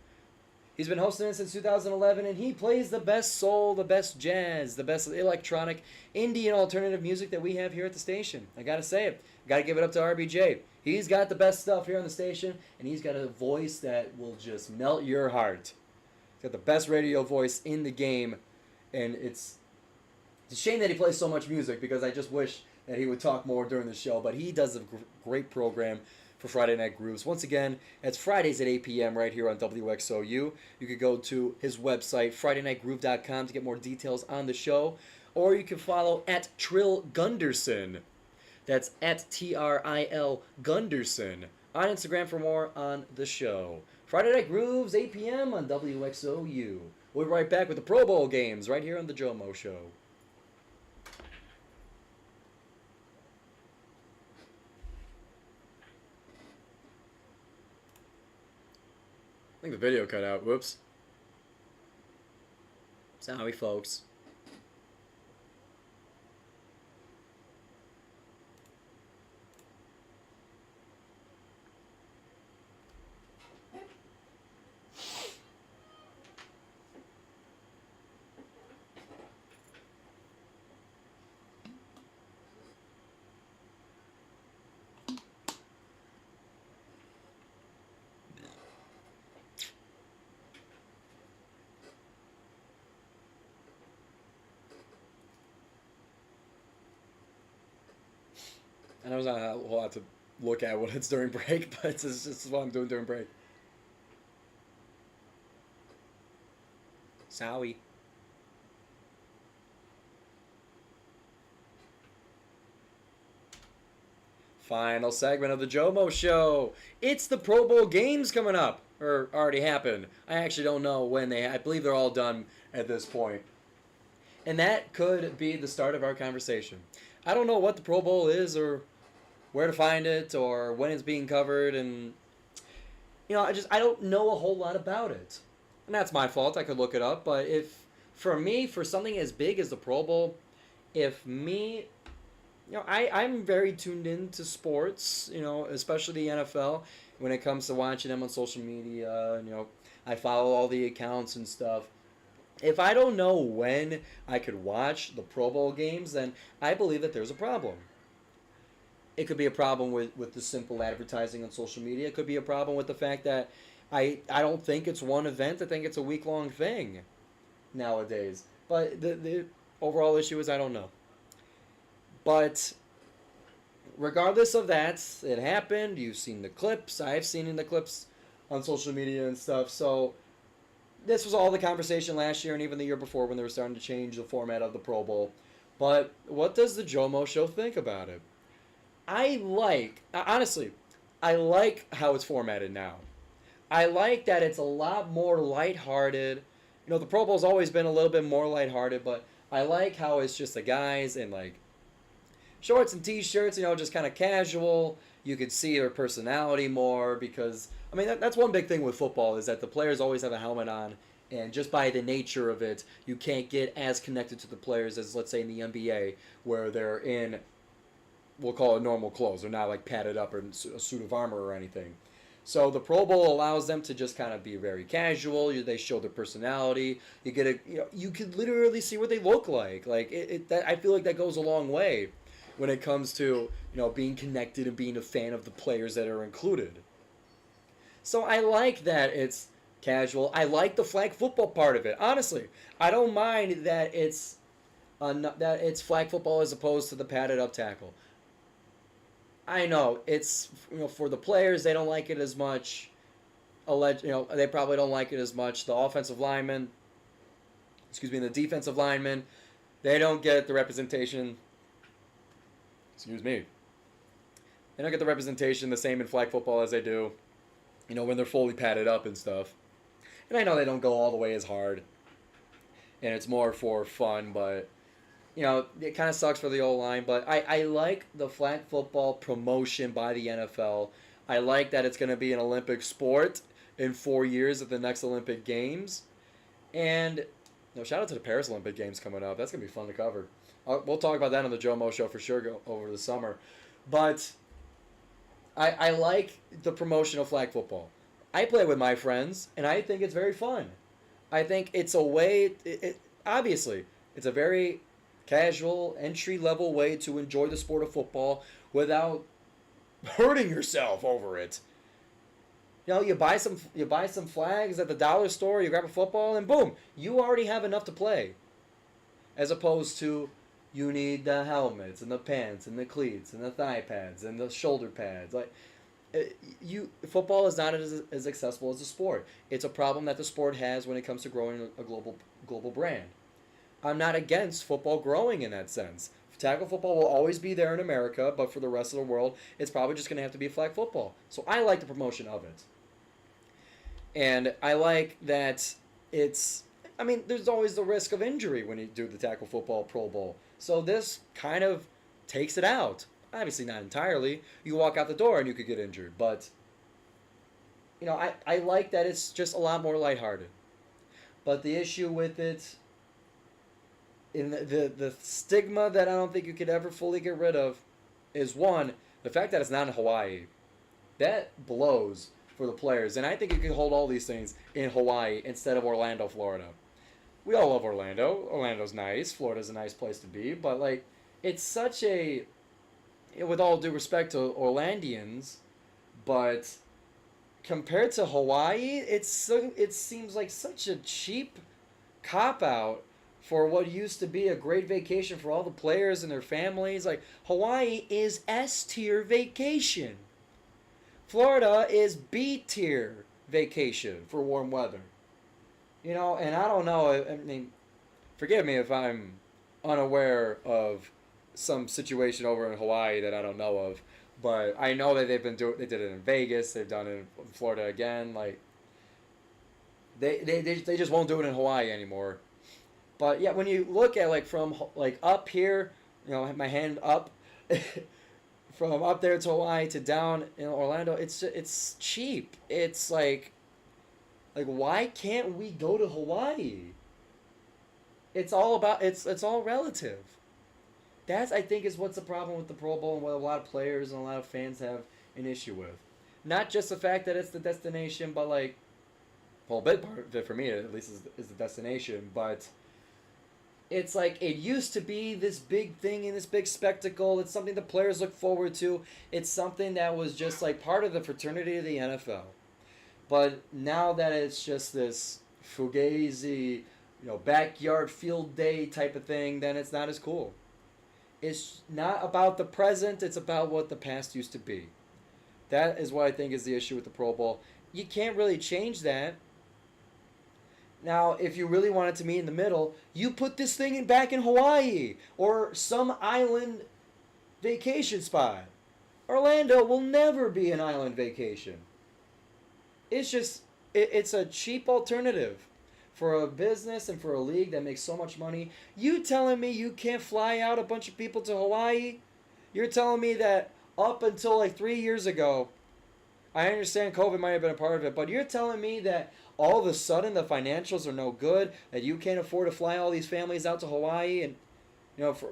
He's been hosting it since 2011, and he plays the best soul, the best jazz, the best electronic, indie, and alternative music that we have here at the station. I gotta say it. Gotta give it up to RBJ. He's got the best stuff here on the station, and he's got a voice that will just melt your heart. He's got the best radio voice in the game, and it's a shame that he plays so much music because I just wish that he would talk more during the show, but he does a great program for Friday Night Grooves. Once again, it's Fridays at 8 p.m. right here on WXOU. You could go to his website, FridayNightGroove.com, to get more details on the show, or you can follow at Trill Gunderson. That's at TRIL Gunderson on Instagram for more on the show. Friday Night Grooves, 8 p.m. on WXOU. We'll be right back with the Pro Bowl games right here on the GioMoShow. I think the video cut out. Whoops. Sorry, folks. I know there's not a whole lot to look at when it's during break, but it's what I'm doing during break. Sorry. Final segment of the JOMO Show. It's the Pro Bowl games coming up, or already happened. I actually don't know when I believe they're all done at this point. And that could be the start of our conversation. I don't know what the Pro Bowl is, or where to find it, or when it's being covered, and I don't know a whole lot about it. And that's my fault. I could look it up, but for something as big as the Pro Bowl, if me I'm very tuned into sports, especially the NFL, when it comes to watching them on social media. I follow all the accounts and stuff. If I don't know when I could watch the Pro Bowl games, then I believe that there's a problem. It could be a problem with the simple advertising on social media. It could be a problem with the fact that I don't think it's one event. I think it's a week-long thing nowadays. But the overall issue is I don't know. But regardless of that, it happened. You've seen the clips. I've seen the clips on social media and stuff. So this was all the conversation last year and even the year before when they were starting to change the format of the Pro Bowl. But what does the JOMO Show think about it? Honestly, I like how it's formatted now. I like that it's a lot more lighthearted. The Pro Bowl's always been a little bit more lighthearted, but I like how it's just the guys in shorts and t-shirts, just kind of casual. You could see their personality more because, that's one big thing with football is that the players always have a helmet on, and just by the nature of it, you can't get as connected to the players as, let's say, in the NBA, where they're in, we'll call it normal clothes. They're not padded up or in a suit of armor or anything. So the Pro Bowl allows them to just kind of be very casual. They show their personality. You could literally see what they look like. I feel like that goes a long way when it comes to being connected and being a fan of the players that are included. So I like that it's casual. I like the flag football part of it. Honestly, I don't mind that it's flag football as opposed to the padded up tackle. I know it's for the players, they don't like it as much. They probably don't like it as much. The offensive linemen, the defensive linemen, they don't get the representation. They don't get the representation the same in flag football as they do, when they're fully padded up and stuff. And I know they don't go all the way as hard, and it's more for fun, but it kind of sucks for the O-line, but I like the flag football promotion by the NFL. I like that it's going to be an Olympic sport in 4 years at the next Olympic Games. And shout out to the Paris Olympic Games coming up. That's going to be fun to cover. We'll talk about that on the JOMO Show for sure over the summer. But I like the promotion of flag football. I play with my friends, and I think it's very fun. I think it's a way, obviously, it's a very casual, entry-level way to enjoy the sport of football without hurting yourself over it. You buy some flags at the dollar store, you grab a football, and boom, you already have enough to play. As opposed to you need the helmets and the pants and the cleats and the thigh pads and the shoulder pads. Football is not as accessible as a sport. It's a problem that the sport has when it comes to growing a global brand. I'm not against football growing in that sense. Tackle football will always be there in America, but for the rest of the world, it's probably just going to have to be flag football. So I like the promotion of it. And I like that there's always the risk of injury when you do the tackle football Pro Bowl. So this kind of takes it out. Obviously not entirely. You walk out the door and you could get injured. But, I like that it's just a lot more lighthearted. But the issue with it, in the stigma that I don't think you could ever fully get rid of, is one, the fact that it's not in Hawaii. That blows for the players. And I think you can hold all these things in Hawaii instead of Orlando, Florida. We all love Orlando. Orlando's nice. Florida's a nice place to be. But, it's such a, with all due respect to Orlandians, but compared to Hawaii, it seems like such a cheap cop-out for what used to be a great vacation for all the players and their families. Like, Hawaii is S tier vacation. Florida is B tier vacation for warm weather. You know, and I don't know. I mean, forgive me if I'm unaware of some situation over in Hawaii that I don't know of, but I know that they did it in Vegas, they've done it in Florida again. Like, they just won't do it in Hawaii anymore. But yeah, when you look at like from like up here, you know, my hand up, from up there to Hawaii to down in Orlando, it's cheap. It's like why can't we go to Hawaii? It's all relative. That's, I think, is what's the problem with the Pro Bowl and what a lot of players and a lot of fans have an issue with. Not just the fact that it's the destination, but like, well, a big part of it for me at least is the destination, but it's like it used to be this big thing and this big spectacle. It's something the players look forward to. It's something that was just like part of the fraternity of the NFL. But now that it's just this fugazi, backyard field day type of thing, then it's not as cool. It's not about the present, it's about what the past used to be. That is what I think is the issue with the Pro Bowl. You can't really change that. Now, if you really wanted to meet in the middle, you put this thing back in Hawaii or some island vacation spot. Orlando will never be an island vacation. It's a cheap alternative for a business and for a league that makes so much money. You telling me you can't fly out a bunch of people to Hawaii? You're telling me that up until like 3 years ago, I understand COVID might have been a part of it, but you're telling me that all of a sudden the financials are no good, that you can't afford to fly all these families out to Hawaii and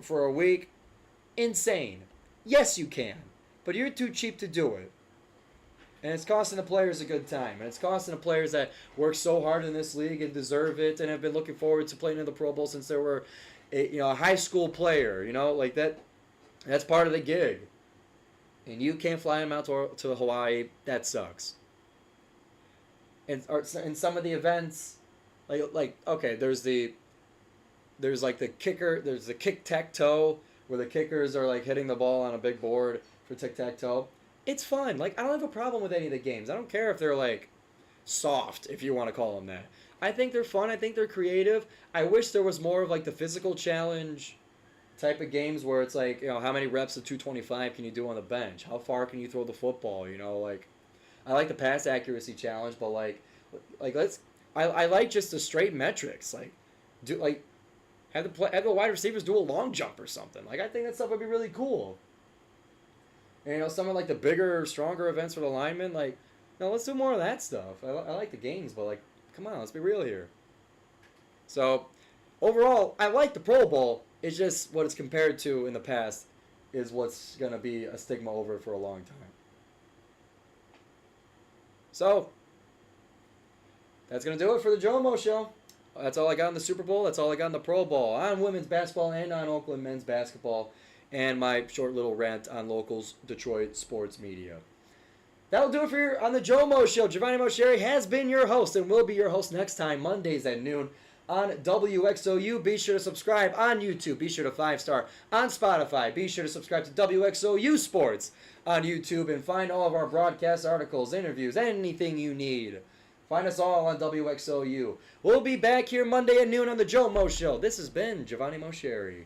for a week? Insane. Yes, you can, but you're too cheap to do it. And it's costing the players a good time. And it's costing the players that work so hard in this league and deserve it and have been looking forward to playing in the Pro Bowl since they were a high school player. Like that. That's part of the gig. And you can't fly them out to Hawaii. That sucks. And in some of the events, okay, there's like the kicker. There's the kick-tack-toe where the kickers are like hitting the ball on a big board for tic-tac-toe. It's fun. Like, I don't have a problem with any of the games. I don't care if they're, like, soft, if you want to call them that. I think they're fun. I think they're creative. I wish there was more of, like, the physical challenge type of games where it's like, how many reps of 225 can you do on the bench? How far can you throw the football? Like, I like the pass accuracy challenge, but, I like just the straight metrics. Have the wide receivers do a long jump or something. Like, I think that stuff would be really cool. And, some of, like, the bigger, stronger events for the linemen, let's do more of that stuff. I like the games, but, come on, let's be real here. So, overall, I like the Pro Bowl. It's just what it's compared to in the past is what's going to be a stigma over it for a long time. So, that's going to do it for the GioMoShow. That's all I got in the Super Bowl. That's all I got in the Pro Bowl. On women's basketball and on Oakland men's basketball. And my short little rant on locals Detroit sports media. That'll do it for on the GioMoShow. Giovanni Moscieri has been your host and will be your host next time, Mondays at noon on WXOU. Be sure to subscribe on YouTube. Be sure to 5-star on Spotify. Be sure to subscribe to WXOU Sports on YouTube and find all of our broadcast articles, interviews, anything you need. Find us all on WXOU. We'll be back here Monday at noon on the GioMoShow. This has been Giovanni Moscieri.